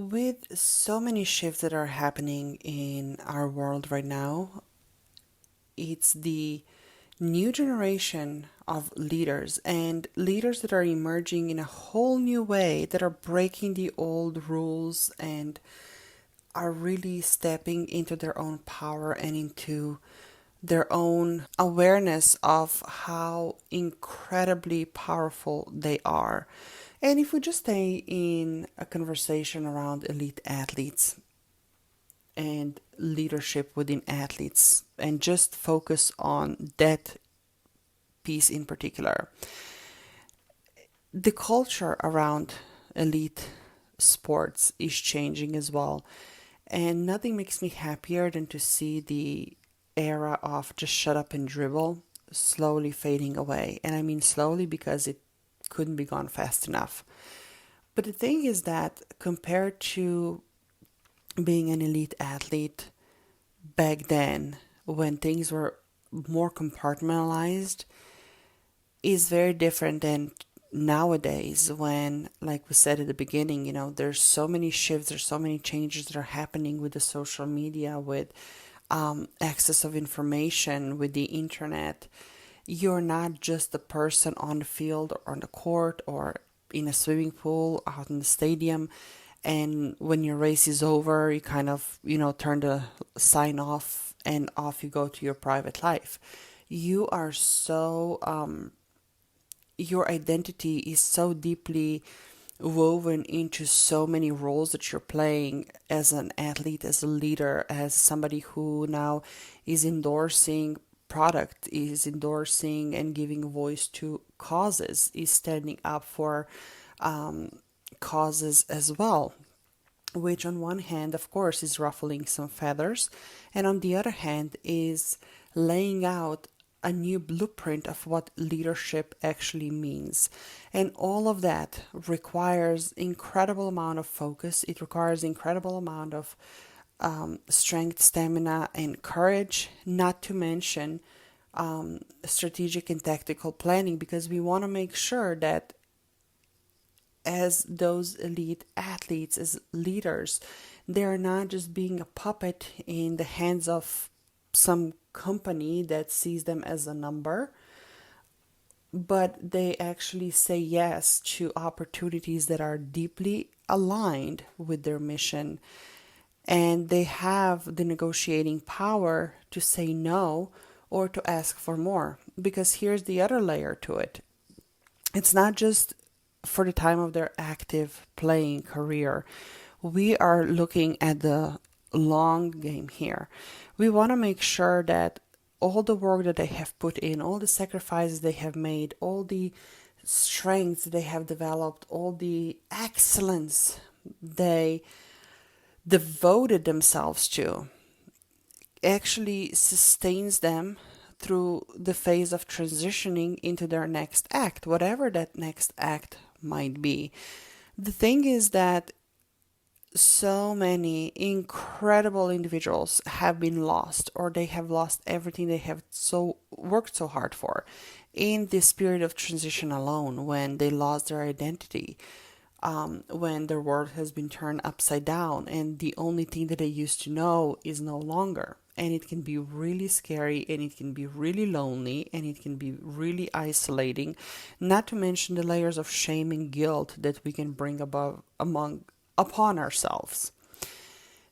With so many shifts that are happening in our world right now, it's the new generation of leaders and leaders that are emerging in a whole new way, that are breaking the old rules and are really stepping into their own power and into their own awareness of how incredibly powerful they are. And if we just stay in a conversation around elite athletes and leadership within athletes and just focus on that piece in particular, the culture around elite sports is changing as well. And nothing makes me happier than to see the era of just shut up and dribble slowly fading away. And I mean slowly because it couldn't be gone fast enough. But the thing is that compared to being an elite athlete back then, when things were more compartmentalized, is very different than nowadays when, like we said at the beginning, there's so many shifts, there's so many changes that are happening with the social media, with access of information, with the internet. You're not just the person on the field or on the court or in a swimming pool out in the stadium, and when your race is over you kind of turn the sign off and off you go to your private life. You are so your identity is so deeply woven into so many roles that you're playing as an athlete, as a leader, as somebody who now is endorsing product, is endorsing and giving voice to causes, is standing up for causes as well, which on one hand, of course, is ruffling some feathers, and on the other hand, is laying out a new blueprint of what leadership actually means. And all of that requires incredible amount of focus. It requires incredible amount of strength, stamina, and courage, not to mention strategic and tactical planning, because we want to make sure that as those elite athletes, as leaders, they're not just being a puppet in the hands of some company that sees them as a number, but they actually say yes to opportunities that are deeply aligned with their mission. And they have the negotiating power to say no or to ask for more. Because here's the other layer to it, it's not just for the time of their active playing career. We are looking at the long game here. We want to make sure that all the work that they have put in, all the sacrifices they have made, all the strengths they have developed, all the excellence they devoted themselves to, actually sustains them through the phase of transitioning into their next act, whatever that next act might be. The thing is that so many incredible individuals have been lost, or they have lost everything they have so worked so hard for in this period of transition alone, when they lost their identity, when their world has been turned upside down and the only thing that they used to know is no longer. And it can be really scary, and it can be really lonely, and it can be really isolating, not to mention the layers of shame and guilt that we can bring upon ourselves.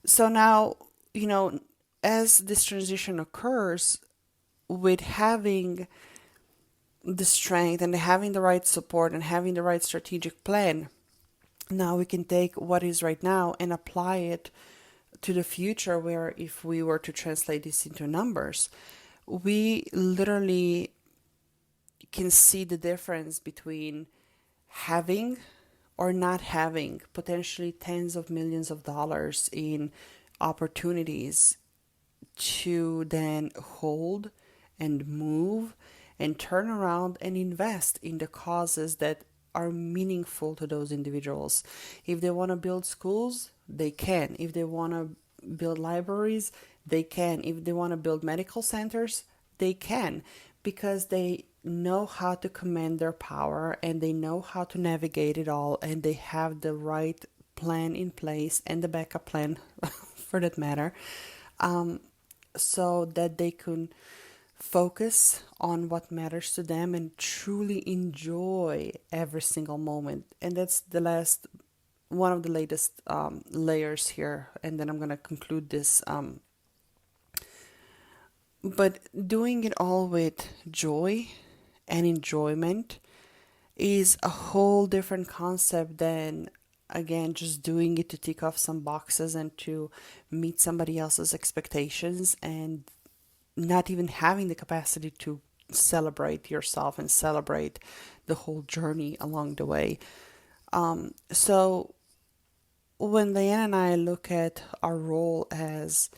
So now, as this transition occurs, with having the strength and having the right support and having the right strategic plan, now we can take what is right now and apply it to the future, where if we were to translate this into numbers, we literally can see the difference between having or not having potentially tens of millions of dollars in opportunities to then hold and move and turn around and invest in the causes that are meaningful to those individuals. If they want to build schools, they can. If they want to build libraries, they can. If they want to build medical centers, they can, because they know how to command their power and they know how to navigate it all, and they have the right plan in place, and the backup plan for that matter, so that they can focus on what matters to them and truly enjoy every single moment. And that's one of the latest layers here. And then I'm going to conclude this. But doing it all with joy and enjoyment is a whole different concept than, again, just doing it to tick off some boxes and to meet somebody else's expectations, and not even having the capacity to celebrate yourself and celebrate the whole journey along the way. So when Diane and I look at our role as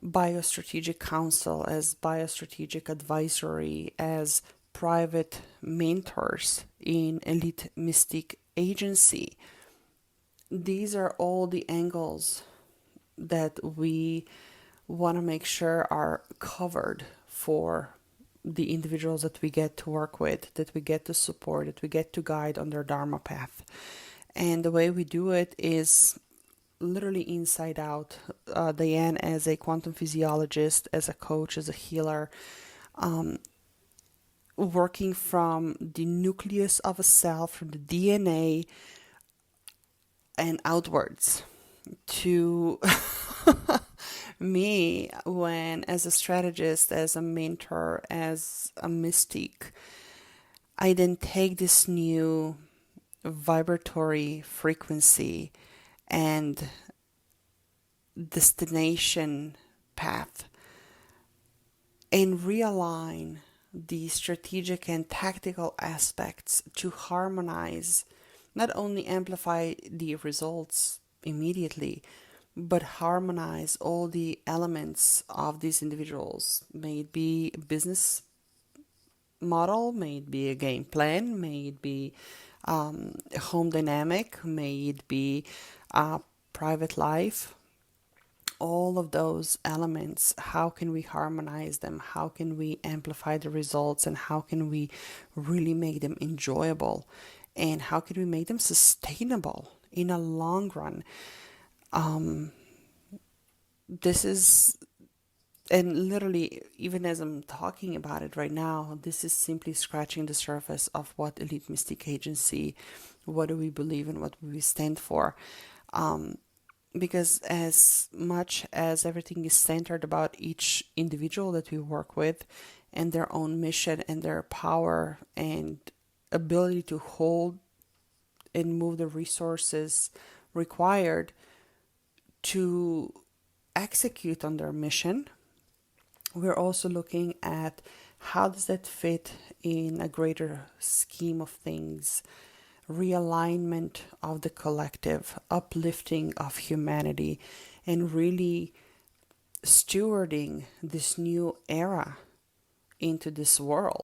biostrategic counsel, as biostrategic advisory, as private mentors in Elite Mystique Agency, these are all the angles that we want to make sure are covered for the individuals that we get to work with, that we get to support, that we get to guide on their Dharma path. And the way we do it is literally inside out. Diane, as a quantum physiologist, as a coach, as a healer, working from the nucleus of a cell, from the DNA and outwards, to me, when as a strategist, as a mentor, as a mystique, I then take this new vibratory frequency and destination path and realign the strategic and tactical aspects to harmonize, not only amplify the results immediately, but harmonize all the elements of these individuals. May it be a business model, may it be a game plan, may it be a home dynamic, may it be a private life. All of those elements, how can we harmonize them? How can we amplify the results? And how can we really make them enjoyable? And how can we make them sustainable in a long run? This is, and literally, even as I'm talking about it right now, this is simply scratching the surface of what Elite Mystique Agency, what do we believe in, what do we stand for. Because as much as everything is centered about each individual that we work with and their own mission and their power and ability to hold and move the resources required to execute on their mission, we're also looking at how does that fit in a greater scheme of things, realignment of the collective, uplifting of humanity, and really stewarding this new era into this world.